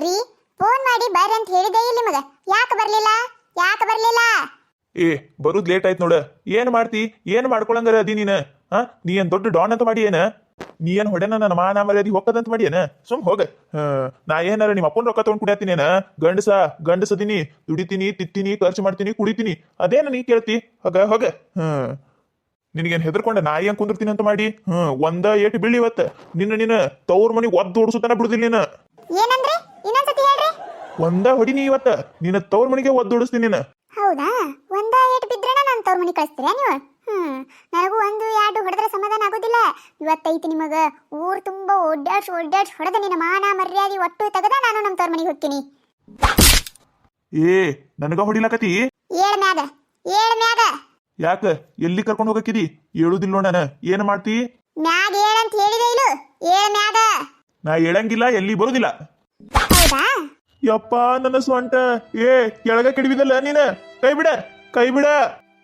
ರೀ ಫೋನ್ ಮಾಡಿ ಬರ್ರಿ ಅಂತ ಹೇಳಿದೆ ಇಲ್ಲ ನಿಮಗ. ಯಾಕೆ ಬರ್ಲಿಲ್ಲ? ಏ ಬರುದ್ ಲೇಟ್ ಆಯ್ತು ನೋಡ. ಏನ್ ಮಾಡ್ತಿ? ಏನ್ ಮಾಡ್ಕೊಳಂಗಾರ ಅದಿ ನೀನ? ನೀ ಏನ್ ದೊಡ್ಡ ಡಾನ್ ಅಂತ ಮಾಡಿ ಏನ? ನೀ ಏನ್ ಹೊಡೆನ ನನ್ನ ಮಾನ ಮರ್ಯಾದಿ ಹೊಕ್ಕದಂತ ಮಾಡಿ ಏನ? ಸುಮ್ ಹೋಗ. ನಾ ಏನಾರ ನಿಮ್ಮ ಅಪ್ಪನ ರೊಕ್ಕ ತಗೊಂಡ್ ಕುಡಿಯತ್ತೀನಿ ಏನ? ಗಂಡಸದಿನಿ, ದುಡಿತೀನಿ, ತಿತ್ತೀನಿ, ಖರ್ಚು ಮಾಡ್ತೀನಿ, ಕುಡಿತೀನಿ. ಅದೇನ ನೀ ಕೇಳ್ತಿ? ಹೋಗ. ನಿನಗೇನ್ ಹೆದರ್ಕೊಂಡ ನಾ ಏನ್ ಕುಂದಿರ್ತೀನಿ ಅಂತ ಮಾಡಿ? ಒಂದ ಏಟು ಬೀಳಿ ಇವತ್ತ ನಿನ್ನ ತವ್ರ ಮನಿಗ್ ಒದ್ದು ಓಡಿಸುತ್ತಾನ ಬಿಡುದಿಲ್ಲ ನೀನ. ಏನಂದ್ರಿ? ಇನ್ನೊಂದ್ಸತಿ ಹೇಳ್ರಿ. ಒಂದ ಹೊಡಿನಿ ಇವತ್ತ ನಿನ್ನ ತವ್ರ ಮನಿಗೆ ಒದ್ದು ಓಡಿಸ್ತೀನಿ ನೀನ. ಹೌದಾ? ಒಂದ ಏಟ್ ಬಿದ್ರೇನ ನಾನು ತವ್ರ ಮನಿ ಕಳಿಸ್ತೀರಾ ನೀವು? ನನಗೂ ಒಂದು ಎರಡು ಹೊಡೆದ್ರೆ ಸಮಾಧಾನ ಆಗೋದಿಲ್ಲ. ಇವತ್ತೈತಿ ನಿಮಗ ಊರ್ ತುಂಬಾ ಓಡ್ಯಾಡ್ಸ್ ಹೊಡೆದ ನಿನ್ನ ಮಾನ ಮರ್ಯಾದೆ ಒಟ್ಟು ತೆಗದ ನಾನು ನಮ್ಮ ತವ್ರ ಮನಿಗೆ ಹೋಗ್ತೀನಿ. ಏ ನನಗ ಹೊಡಿಲಕತಿ? ಏಳ್ ಮ್ಯಾಗ. ಯಾಕ ಎಲ್ಲಿ ಕರ್ಕೊಂಡು ಹೋಗಕ್ಕಿದಿ? ಹೇಳುದಿಲ್ಲ ನಾನು. ಏನ್ ಮಾಡ್ತಿ? ಮ್ಯಾಗ ಏಳಂತ ಹೇಳಿದೆ ಇಲ್ಲ, ಏಳ್ ಮ್ಯಾಗ. ನಾ ಹೇಳಂಗಿಲ್ಲ, ಎಲ್ಲಿ ಬರುದಿಲ್ಲ. ಹೌದಾ? ಯಪ್ಪ ನನ್ನ ಸ್ವಂಟ. ಏ ಕೆಳಗ ಕೆಡವಿದಲ್ಲ ನೀನ. ಕೈ ಬಿಡ.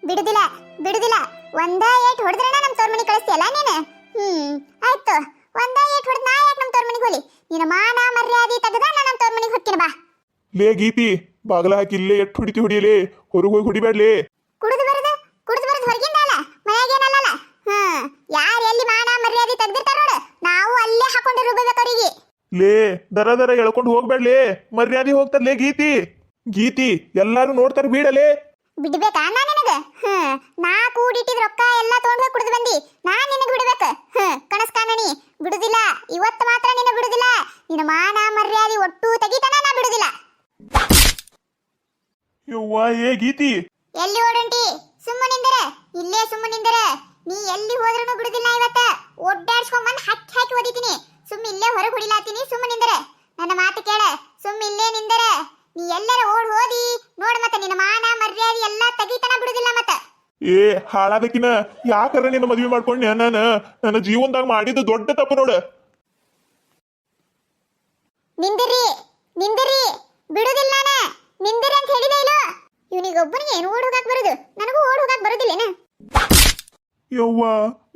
ಬಿಡುದಿಲ್ಲ. ಒಂದ ಏಟ್ ಹೊಡೆದ್ರೇನ ನಮ್ಮ ತವ್ರ ಮನಿ ಕಳಿಸ್ತೀಯಲ್ಲ ನೀನು? ಆಯ್ತು. ಒಂದ ಏಟ್ ಹೊಡೆದ್ ನಾ ಯಾಕೆ ನಮ್ಮ ತವ್ರ ಮನಿಗೆ ಹೋಲಿ? ನಿನ್ನ ಮಾನ ಮರ್ಯಾದೆ ತೆಗದ ನಾನು ನಮ್ಮ ತವ್ರ ಮನಿಗೆ ಹೋಗ್ತೀನಿ ಬಾ. ಲೇ ಗೀತಿ, ಬಾಗಲ ಹಾಕಿ ಇಲ್ಲೇ ಎಟ್ಟು ಹೊಡಿತಿ ಹೊಡಿಯಲೇ, ಹೊರಗೆ ಹೋಗಿ ಹೊಡಿಬೇಡ್ಲೇ. ಕುಡಿದು ಬರೋದು ಹೊರಗಿಂದ ಅಲ್ಲ, ಮನೆಗೇನಲ್ಲ. ಯಾರು ಎಲ್ಲಿ ಮಾನ ಮರ್ಯಾದೆ ತೆಗ್ದಿರ್ತಾರ ನೋಡು, ನಾವು ಅಲ್ಲೇ ಹಾಕೊಂಡು ರುಬ್ಬೇಕು ಅವ್ರಿಗೆ. ಲೇ ದರ ಎಳ್ಕೊಂಡು ಹೋಗ್ಬೇಡ್ಲೇ, ಮರ್ಯಾದೆ ಹೋಗ್ತಾರಲೇ ಗೀತಿ ಎಲ್ಲಾರು ನೋಡ್ತಾರ. ಬೀಡಲೇ ಬಿಡ್ಬೇಕಾ ನಾ ನಿನಗ? ನಾ ಕೂಡಿಟ್ಟಿದ್ ರೊಕ್ಕ ಎಲ್ಲ ತಗೊಂಡು ಕುಡಿದು ಬಂದಿ. ನಾ ನಿನಗೆ ಬಿಡ್ಬೇಕು? ಕನಸ್ ಕಾಣನಿ. ಬಿಡುದಿಲ್ಲ. ಇವತ್ತು ಮಾತ್ರ ನಿನ್ನ ಬಿಡುದಿಲ್ಲ. ನಿನ್ನ ಮಾನ ಮರ್ಯಾದೆ ಒಟ್ಟು ತೆಗಿತಾನ ನಾ ಬಿಡುದಿಲ್ಲ. ಯವ್ವ ಏ ಗೀತಿ, ಎಲ್ಲಿ ಓಡುಂಟಿ? ಸುಮ್ಮನಿಂದರೆ ಇಲ್ಲೇ ಸುಮ್ಮನಿಂದರೆ. ನೀ ಎಲ್ಲಿ ಹೋದ್ರೂ ಬಿಡುದಿಲ್ಲ. ಇವತ್ತ ಒಡ್ಡಾಡ್ಸ್ಕೊಂಡ್ ಹಾಕಿ ಓದಿತೀನಿ. ಇಲ್ಲೇ ಹೊರಗೆ ಹೊಡಿಲಾತೀನಿ. ಸುಮ್ಮನಿಂದರೆ ನನ್ನ ಮಾತು ಕೇಳ. ಇಲ್ಲೇ ನಿಂದರೆ ನೀ ಎಲ್ಲರ ಹೋದಿ ನೋಡ. ಮತ್ತೆ ನಿನ್ನ ಮಾನ ಮರ್ಯಾದೆ ಎಲ್ಲ ತೆಗಿತಾನ ಬಿಡುದಿಲ್ಲ. ಮತ್ತೆ ಏ ಹಾಳಾದಕಿನ ಯಾಕರ ನಿನ್ನ ಮದ್ವೆ ಮಾಡ್ಕೊಂಡೆ? ನನ್ನ ಜೀವನದಾಗ ಮಾಡಿದ್ದು ದೊಡ್ಡ ತಪ್ಪು ನೋಡ. ನಿಂದಿರಿ ಬಿಡುದಿಲ್ಲ. ನಿಂದಿರಿ ಅಂತ ಹೇಳಿದೆ ಇಲ್ಲ. ಇವನಿಗೊಬ್ಬನಿಗೆ ಏನು ಓಡ್ ಹೋಗಕ್ ಬರುದು? ನನಗೂ ಓಡ್ ಹೋಗಕ್ ಬರುದಿಲ್ಲೇನ? ಯವ್ವ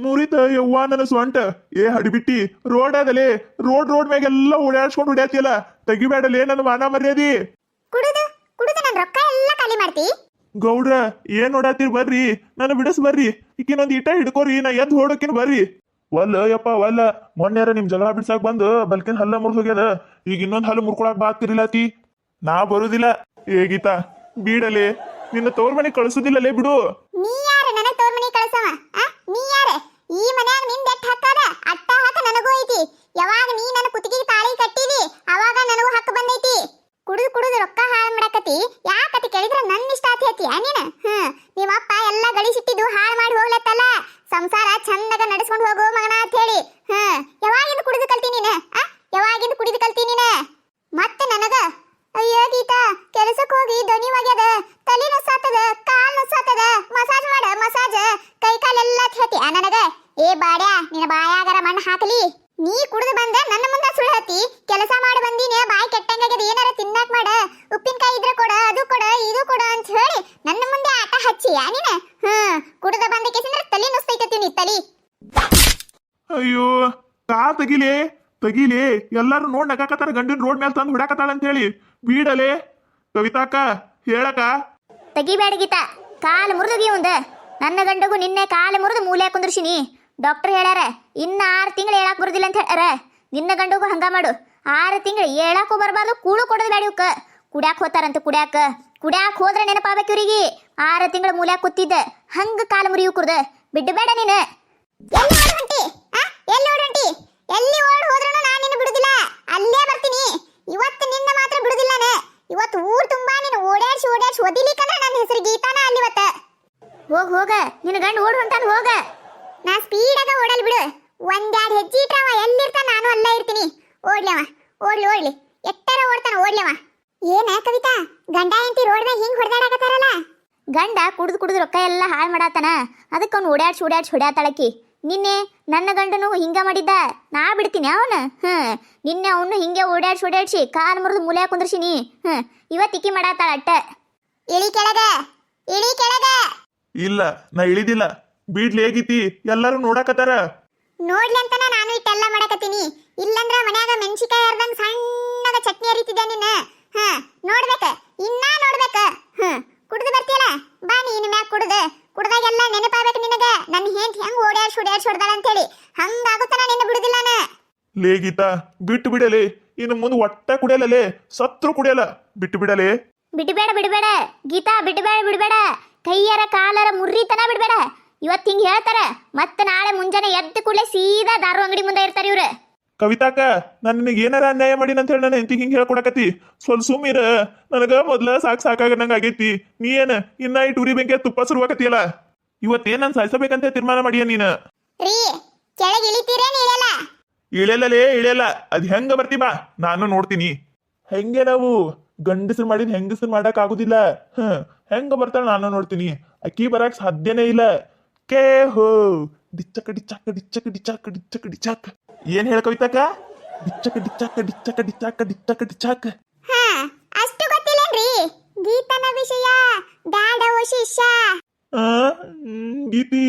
ಮುರಿತ ಯವ್ವ ನನ್ನ ಸ್ವಂಟ. ಏ ಹಡಿಬಿಟ್ಟಿ, ರೋಡ್ ಅದಲೇ, ರೋಡ್ ಮ್ಯಾಗೆಲ್ಲ ಓಡಾಡ್ಸ್ಕೊಂಡು ಹೊಡ್ಯಾತಿಯಲ್ಲ. ತೆಗಿಬೇಡಲೇ ನನ್ನ ಮಾನ ಮರ್ಯಾದಿ. ಕುಡುದು ನನ್ನ ರೊಕ್ಕ ಎಲ್ಲ ಖಾಲಿ ಮಾಡ್ತಿ? ಗೌಡ್ರ ಏನ್ ನೋಡಾತಿರ್ ಬರ್ರಿ, ನನ್ನ ಬಿಡಸ್ ಬರ್ರಿ. ಈಕಿನೊಂದ್ ಇಟ ಹಿಡ್ಕೋರಿ, ನಾ ಎದ್ದು ಹೊಡಕಿನ್ ಬರ್ರಿ. ವಲ್ಲ ಯಪ್ಪ ವಲ್ಲ. ಮೊನ್ನೆರ ನಿಮ್ ಜಗಳ ಬಿಡ್ಸಾಕ್ ಬಂದು ಬಲ್ಕಿನ್ ಹಲ್ಲ ಮುರಿದ್ ಹೋಗ್ಯದ. ಈಗ ಇನ್ನೊಂದ್ ಹಲ್ಲು ಮುರ್ಕೊಳಕ್ ಬಾತಿರ್ಲಾತಿ. ನಾ ಬರುದಿಲ್ಲ. ಏ ಗೀತಾ ಬೀಡಲೇ, ನಿನ್ನ ತೋರ್ ಮನೆ ಕಳ್ಸುದಿಲ್ಲಲೇ, ಬಿಡು. ನೀ ಯಾರ ನನಗ್ ತೋರ್ ಮನೆ ಕಳ್ಸವ? ನೀ ಯಾರ? ಈ ಮನ್ಯಾಗ ನಿಂದ ಎಟ್ ಹಕ್ಕದ ಅಟ್ಟ ಹಕ್ಕ ನನಗೂ ಐತಿ. ಯಾವಾಗ ನೀ ನನ್ನ ಕುತ್ತಿಗೆ ತಾಳಿ ಕಟ್ಟಿದಿ ಅವಾಗ ನನಗೂ ಹಕ್ಕ ಬಂದೈತಿ. ಕುಡುದು ರೊಕ್ಕ ಹಾಳು ಮಾಡಕತಿ. ಯಾಕತಿ ಕೇಳಿದ್ರ ನನ್ನ ಇಷ್ಟ ಆತಿ ಹತಿ ನೀನು? ನಿಮ್ಮಪ್ಪ ಎಲ್ಲ ಗಳಿಸಿಟ್ಟಿದ್ದು ಹಾಳು ಮಾಡಿ ಹೋಗ್ಲತ್ತಲ್ಲ. ಸಂಸಾರ ಚಂದಾಗ ನಡೆಸ್ಕೊಂಡು ಹೋಗು ಮಗನ ಅಂತ ಹೇಳಿ. ಯಾವಾಗಿಂದ ಕುಡಿದು ಕಲ್ತಿ ನೀನು? ಯಾವಾಗಿಂದ ಕುಡಿದು ಕಲ್ತಿ ನೀನು? ಮತ್ತೆ ನನಗ ಅಯ್ಯೋ ಗೀತಾ, ಕೆಲಸಕ್ಕೆ ಹೋಗಿ ದಣಿವಾಗ್ಯದ, ತಲೆ ನುಸ್ಸಾತದ, ಕಾಲ್ ನುಸ್ಸಾತದ, ಮಸಾಜ್ ಕೈ ಕಾಲೆಲ್ಲ ಹೇಳ್ತಿ ನನಗ. ಏ ಬಾಡ್ಯಾ, ನಿನ್ನ ಬಾಯಾಗರ ಮಣ್ಣು ಹಾಕಲಿ. ನೀ ಕುಡಿದು ಬಂದ ನನ್ನ ಮುಂದೆ ಸುಳ್ಳು ಹತ್ತಿ ಕೆಲಸ ಮಾಡಿ ಬಂದೀನಿ. ಬಾಯಿ ಕೆಟ್ಟಂಗಾಗ್ಯದ, ಏನಾರ ತಿನ್ನಾಕ್ ಮಾಡ, ಉಪ್ಪಿನಕಾಯಿ ಇದ್ರೆ ಕೊಡ, ಅದು ಕೊಡ, ಇದು ಕೊಡ ಅಂತ ಹೇಳಿ ನನ್ನ ಮುಂದೆ ಆಟ ಹಚ್ಚಿ ನೀನು. ಕುಡಿದು ಬಂದ ಕೇಸಿಂದ್ರೆ ತಲೆ ನುಸ್ತೈತಿ ನೀ ತಲಿ. ಅಯ್ಯೋ ಕಾ ತೆಗಿಲೇ ಎಲ್ಲಾರು ನೋಡ್ ನಗಾಕತ್ತಾರ. ಗಂಡಿನ ರೋಡ್ ಮೇಲೆ ತಂದು ಹೊಡ್ಯಾಕತ್ತಾಳ ಅಂತ ಹೇಳಿ ಬೀಡಲೇ. ಕವಿತಾಕ ಹೇಳಕ ತೆಗಿಬೇಡ ಗೀತಾ. ಕಾಲು ಮುರಿದೋಗಿ ಒಂದ. ನನ್ನ ಗಂಡಗೂ ನಿನ್ನೆ ಕಾಲು ಮುರಿದು ಮೂಲೆ ಕುಂದ್ರಿಸಿನಿ. ಡಾಕ್ಟರ್ ಹೇಳ್ಯಾರ ಇನ್ನ 6 ತಿಂಗಳು ಹೇಳಕ್ ಬರುದಿಲ್ಲ ಅಂತ ಹೇಳ್ಯಾರ. ನಿನ್ನ ಗಂಡಗೂ ಹಂಗ ಮಾಡು. 6 ತಿಂಗಳು ಹೇಳಕ್ಕೂ ಬರಬಾರ್ದು, ಕೂಳು ಕೊಡೋದು ಬೇಡ. ಇವಕ್ಕ ಕುಡ್ಯಾಕ್ ಹೋತಾರಂತ. ಕುಡ್ಯಾಕ್ ಹೋದ್ರೆ ನೆನಪಾಗಬೇಕು ಇವ್ರಿಗೆ. 6 ತಿಂಗಳು ಮೂಲ್ಯಾಕ ಕೂತಿದ್ದ ಹಂಗ ಕಾಲು ಮುರಿಯು ಕುರ್ದ. ಬಿಡ್ಬೇಡ ನೀನು. ಎಲ್ಲಿ ಓಡ್ ಹೋದ್ರೂ ನಾನು ನಿನ್ನ ಬಿಡುದಿಲ್ಲ. ಅಲ್ಲೇ ಬರ್ತೀನಿ. ಇವತ್ತು ನಿನ್ನ ಮಾತ್ರ ಬಿಡುದಿಲ್ಲ. ಇವತ್ತು ಊರ್ ತುಂಬಾ ನೀನು ಓಡಾಡ್ಸಿ ಒದಿಲಿಕ್ಕಂದ್ರೆ ನನ್ನ ಹೆಸರು ಗೀತಾನ ಅಲ್ಲಿವತ್ತ. ಹೋಗ ನಿನ್ನ ಗಂಡ ಓಡ್ ಹೊಂಟಾನ. ಹೋಗ. ನಾ ಸ್ಪೀಡಾಗ ಓಡಲ್ ಬಿಡು. ಒಂದೆರಡು ಹೆಜ್ಜೆ ಇಟ್ರವ ಎಲ್ಲಿರ್ತಾನ ನಾನು ಅಲ್ಲ ಇರ್ತೀನಿ. ಓಡ್ಲಿ ಎಟ್ಟರ ಓಡ್ತಾನ. ಓಡ್ಲವ. ಏನ ಕವಿತಾ, ಗಂಡ ಹೆಂಡತಿ ರೋಡ್ದಾಗ ಹಿಂಗ್ ಹೊಡೆದಾಡಕತ್ತಾರಲ್ಲ? ಗಂಡ ಕುಡಿದು ರೊಕ್ಕ ಎಲ್ಲ ಹಾಳು ಮಾಡಾತನ. ಅದಕ್ಕೆ ಅವ್ನು ಓಡಾಡ್ಸಿ ಹೊಡ್ಯಾತಾಳಕಿ. ನಿನ್ನೆ ನನ್ನ ಗಂಡನು ಹಿಂಗ ಮಾಡಿದ್ದ. ನಾ ಬಿಡ್ತೀನಿ ಅವನ? ನಿನ್ನೆ ಅವನು ಹಿಂಗೆ ಓಡಾಡ್ಸಿ ಕಾಲು ಮುರಿದು ಮೂಲೆ ಕುಂದ್ರಿಸಿನಿ. ಇವತ್ತು ಇಕ್ಕಿ ಮಾಡಾತಾಳ ಅಟ್ಟ. ಇಳಿ ಕೆಳಗ. ಇಲ್ಲ ನಾ ಇಳಿದಿಲ್ಲ. ಬೀಡ್ಲಿ ಹೇಗಿತಿ, ಎಲ್ಲಾರು ನೋಡಾಕತ್ತಾರ. ನೋಡ್ಲಿ ಅಂತನ ನಾನು ಇಟ್ಟೆಲ್ಲ ಮಾಡಕತ್ತೀನಿ. ಇಲ್ಲಂದ್ರ ಮನ್ಯಾಗ ಮೆಣಸಿಕಾಯಿ ಅರ್ದಂಗ್ ಸಣ್ಣಗ ಚಟ್ನಿ ಅರಿತಿದ್ದೆ ನೀನು. ಹ ನೋಡ್ಬೇಕ, ಇನ್ನ ನೋಡ್ಬೇಕ. ಕುಡ್ದು ಬರ್ತೀಯಲ್ಲ, ಬಾ ನೀನು ಮ್ಯಾಗ ಕುಡ್ದಾಗೆಲ್ಲ ನೆನಪಾಗ್ಬೇಕು ನಿನಗ ನನ್ನ ಹೆಂಟ್ ಹೆಂಗ್ ಓಡ್ಯಾಡ್ಸ್ ಹೊಡ್ದಾಳ ಅಂತೇಳಿ. ಹಂಗಾಗುತ್ತಾನ ನಿನ್ನ ಬಿಡುದಿಲ್ಲ ನಾನು. ಲೇ ಗೀತಾ ಬಿಟ್ಟು ಬಿಡಲೇ, ಇನ್ನು ಮುಂದೆ ಒಟ್ಟ ಕುಡಿಯಲ್ಲಲೇ, ಸತ್ರು ಕುಡಿಯಲ್ಲ, ಬಿಟ್ಟು ಬಿಡಲೇ. ಬಿಡಬೇಡ ಗೀತಾ, ಬಿಡಬೇಡ. ಕೈಯರ ಕಾಲರ ಮುರ್ರಿತನ ಬಿಡಬೇಡ. ಇವತ್ತು ಹಿಂಗೆ ಹೇಳ್ತಾರ, ಮತ್ತೆ ನಾಳೆ ಮುಂಜಾನೆ ಎದ್ದು ಕೂಡಲೇ ಸೀದಾ ದಾರು ಅಂಗಡಿ ಮುಂದೆ ಇರ್ತಾರೆ ಇವ್ರು. ಕವಿತಾಕ, ನಾನು ನಿನಗೆ ಏನಾರ ಅನ್ಯಾಯ ಮಾಡಿನ ಅಂತ ಹೇಳಿ ನಾನು ಹೆಂಡತಿಗೆ ಹಿಂಗೆ ಹೇಳ್ಕೊಡಕತ್ತಿ. ಸ್ವಲ್ಪ ಸುಮ್ಮಿರ, ನನಗ ಮೊದ್ಲ ಸಾಕಾಗ ನಂಗೆ ಆಗೈತಿ. ನೀ ಏನ ಇನ್ನ ಈ ಟೂರಿ ಬೆಂಕಿ ತುಪ್ಪ ಸುರುವಾಕತಿಯಲ್ಲ. ಇವತ್ತೇನ್ ನಾನು ಸಾಯಿಸಬೇಕಂತ ತೀರ್ಮಾನ ಮಾಡಿಯ ನೀನು? ರೀ ಕೆಳಗೆ ಇಳಿತೀರೇನು ಇಳಿಯಲ್ಲ? ಇಳಿಯಲ್ಲ. ಅದ್ ಹೆಂಗ ಬರ್ತಿ ಬಾ, ನಾನು ನೋಡ್ತೀನಿ. ಹೆಂಗೆ ನಾವು ಗಂಡಸರು ಮಾಡಿದ ಹೆಂಗಸರು ಮಾಡಕ್ ಆಗುದಿಲ್ಲ. ಹೆಂಗ ಬರ್ತಾಳ ನಾನು ನೋಡ್ತೀನಿ. ಅಕ್ಕಿ ಬರಕ್ ಸಾಧ್ಯನೇ ಇಲ್ಲ. ಕೇ ಹೋ ಡಿಚ್ಚಕ ಡಿಚ್ಚಾಕ ಡಿಚ್ಚಕ ಡಿಚ್ಚಾಕ ಡಿಚ್ಚಕ ಡಿಚ್ಚಾಕ. ಏನ್ ಹೇಳ ಕವಿತಾಕ? ಡಿಚ್ಚಕ ಡಿಚ್ಚಾಕ ಡಿಚ್ಚಕ ಡಿಚ್ಚಾಕ ಡಿಚ್ಚಕ ಡಿಚ್ಚಾಕ. ಅಷ್ಟು ಗೊತ್ತಿಲ್ಲೇನ್ರಿ ಗೀತನ ವಿಷಯ? ಬ್ಯಾಡವೋ ಶಿಷ್ಯ. ಗೀತಿ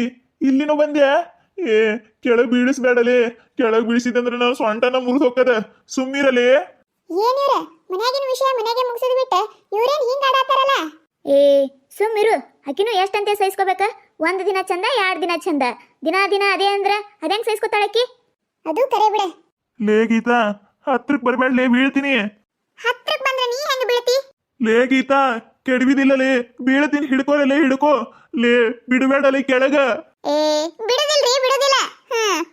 ಇಲ್ಲಿನೂ ಬಂದ್ಯಾ? ಏ ಕೆಳಗ್ ಬೀಳಿಸ್ಬೇಡಲೇ. ಕೆಳಗ್ ಬೀಳಿಸಿದಂದ್ರೆ ನಾನು ಸೊಂಟನ ಮುರಿದು ಹೋಗ್ತದ. ಸುಮ್ಮಿರಲೇ. ಏನಿವ್ರ ಮನ್ಯಾಗಿನ ವಿಷಯ ಮನ್ಯಾಗೆ ಮುಗಿಸಿದ್ ಬಿಟ್ಟ ಇವ್ರೇನ್ ಹಿಂಗ ಆಡಾತಾರಲ್ಲ? ಏ ಸುಮ್ಮಿರು, ಆಕಿನೂ ಎಷ್ಟಂತೆ ಸಹಿಸ್ಕೋಬೇಕ? ಒಂದ್ ದಿನ ಚಂದ, 2 ದಿನ ಚಂದ, ದಿನ ಅದೇ ಅಂದ್ರ ಅದೇಂಗ್ ಸಹಿಸ್ಕೋತಾಳಕಿ? ಅದು ಕರೆ ಬಿಡ. ಲೇ ಗೀತಾ, ಹತ್ರಕ್ ಬರ್ಬೇಡ್ಲೇ, ಬೀಳ್ತೀನಿ. ಹತ್ರಕ್ ಬಂದ್ರೆ ನೀ ಹೆಂಗ್ ಬೀಳ್ತಿ? ಲೇ ಗೀತಾ, ಕೆಡವಿದಿಲ್ಲಲೇ, ಬೀಳ್ತೀನಿ. ಹಿಡ್ಕೋರಲೇ, ಹಿಡ್ಕೋ ಲೇ, ಬಿಡಬೇಡಲೇ ಕೆಳಗ. ಏ ಬಿಡುದಿಲ್ಲ.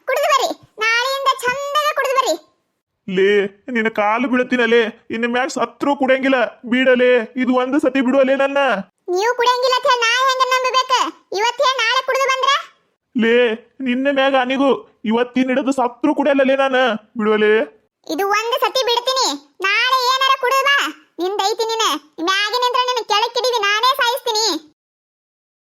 ಕುಡಿದು ಬರ್ರಿ, ನಾಳೆಯಿಂದ ಚಂದಾಗ ಕುಡಿದು ಬರ್ರಿ. ಲೇ ನಿನ್ನ ಕಾಲು ಬೀಳ್ತೀನಲೇ, ಇನ್ನು ಮ್ಯಾಗ ಸತ್ರು ಕುಡಿಯಂಗಿಲ್ಲ. ಬೀಡಲೇ, ಇದು ಒಂದು ಸತಿ ಬಿಡುವಲೇ ನನ್ನ. ನೀವು ಕುಡಿಯಂಗಿಲ್ಲ ಅಂತ ನಾ ಹೆಂಗ ನಂಬಬೇಕ? ಇವತ್ತೇ ನಾಳೆ ಕುಡಿದು ಬಂದ್ರ? ಲೇ ನಿನ್ನ ಮ್ಯಾಗ ಅನಿಗೂ ಇವತ್ತಿನ ಹಿಡಿದು ಸತ್ರು ಕುಡಿಯಲ್ಲಲೇ ನಾನು. ಬಿಡುವಲೇ. ಇದು ಒಂದು ಸತಿ ಬಿಡ್ತೀನಿ, ನಾಳೆ